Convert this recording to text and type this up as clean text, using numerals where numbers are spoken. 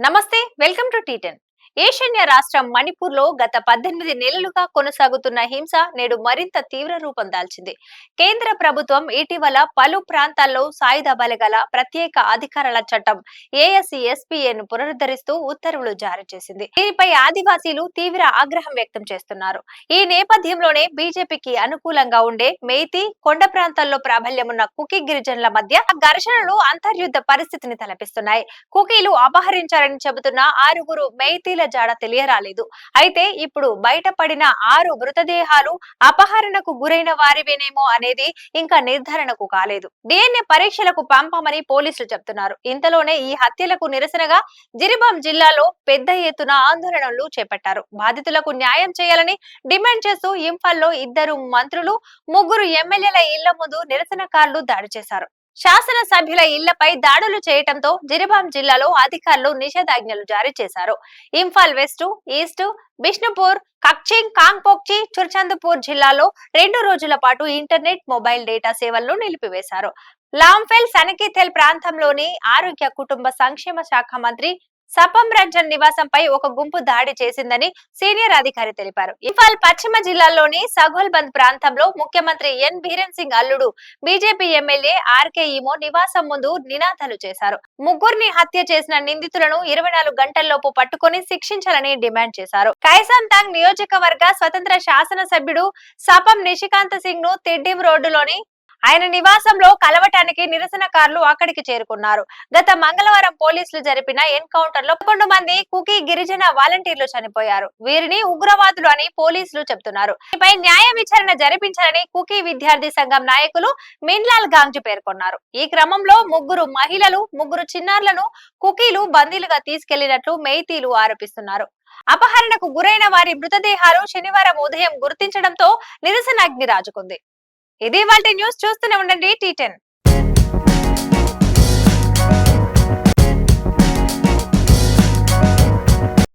నమస్తే, welcome to టీ10. ఈశాన్య రాష్ట్రం మణిపూర్ లో గత 18 నెలలుగా కొనసాగుతున్న హింస నేడు మరింత తీవ్ర రూపం దాల్చింది. కేంద్ర ప్రభుత్వం ఇటీవల పలు ప్రాంతాల్లో సాయుధ బలగాల ప్రత్యేక అధికారాల చట్టం ఏఎస్సీఎస్పీఏను పునరుద్ధరిస్తూ ఉత్తర్వులు జారీ చేసింది. దీనిపై ఆదివాసీలు తీవ్ర ఆగ్రహం వ్యక్తం చేస్తున్నారు. ఈ నేపథ్యంలోనే బీజేపీకి అనుకూలంగా ఉండే మేతి కొండ ప్రాంతాల్లో ప్రాబల్యమున్న కుకీ గిరిజనుల మధ్య ఘర్షణలు అంతర్యుద్ధ పరిస్థితిని తలపిస్తున్నాయి. కుకీలు అపహరించారని చెబుతున్న 6 మేతీల జాడ తెలియరాలేదు. అయితే ఇప్పుడు బయటపడిన 6 మృతదేహాలు అపహరణకు గురైన వారివేనేమో అనేది ఇంకా నిర్ధారణకు కాలేదు. డిఎన్ఏ పరీక్షలకు పంపామని పోలీసులు చెబుతున్నారు. ఇంతలోనే ఈ హత్యలకు నిరసనగా జిరిబాం జిల్లాలో పెద్ద ఎత్తున ఆందోళనలు చేపట్టారు. బాధితులకు న్యాయం చేయాలని డిమాండ్ చేస్తూ ఇంఫాల్లో 2 మంత్రులు 3 ఎమ్మెల్యేల ఇళ్ల ముందు నిరసనకారులు దాడి చేశారు. శాసనసభ్యుల ఇళ్లపై దాడులు చేయటంతో జిరిబాం జిల్లాలో అధికారులు నిషేధాజ్ఞలు జారీ చేశారు. ఇంఫాల్ వెస్ట్, ఈస్ట్, బిష్ణుపూర్, కక్చింగ్, కాంగ్పోక్చి, చుర్చంద్పూర్ జిల్లాలో 2 రోజుల పాటు ఇంటర్నెట్, మొబైల్ డేటా సేవలను నిలిపివేశారు. లాంఫెల్ సనకిథెల్ ప్రాంతంలోని ఆరోగ్య కుటుంబ సంక్షేమ శాఖ మంత్రి సపం రంజన్ నివాసంపై ఒక గుంపు దాడి చేసిందని సీనియర్ అధికారి తెలిపారు. ఇంఫాల్ పశ్చిమ జిల్లాలోని సగోల్బంద్ ప్రాంతంలో ముఖ్యమంత్రి ఎన్ బీరెన్ సింగ్ అల్లుడు బీజేపీ ఎమ్మెల్యే ఆర్కే ఈమో నివాసం ముందు నినాదాలు చేశారు. 3 హత్య చేసిన నిందితులను 24 గంటల్లోపు పట్టుకుని శిక్షించాలని డిమాండ్ చేశారు. కైసాంతాంగ్ నియోజకవర్గ స్వతంత్ర శాసనసభ్యుడు సపం నిషికాంత్ సింగ్ ను తిడ్డిం రోడ్డులోని ఆయన నివాసంలో కలవటానికి నిరసనకారులు అక్కడికి చేరుకున్నారు. గత మంగళవారం పోలీసులు జరిపిన ఎన్కౌంటర్ లో 11 మంది కుకీ గిరిజన వాలంటీర్లు చనిపోయారు. వీరిని ఉగ్రవాదులు అని పోలీసులు చెబుతున్నారు. దీనిపై న్యాయ విచారణ జరిపించాలని కుకీ విద్యార్థి సంఘం నాయకులు మిన్లాల్ గాంగ్జీ పేర్కొన్నారు. ఈ క్రమంలో 3 మహిళలు, 3 చిన్నారులను కుకీలు బందీలుగా తీసుకెళ్లినట్లు మేతీలు ఆరోపిస్తున్నారు. అపహరణకు గురైన వారి మృతదేహాలు శనివారం ఉదయం గుర్తించడంతో నిరసన అగ్ని రాజుకుంది. ఇది ఇవాల్టి న్యూస్. చూస్తూనే ఉండండి టీ10.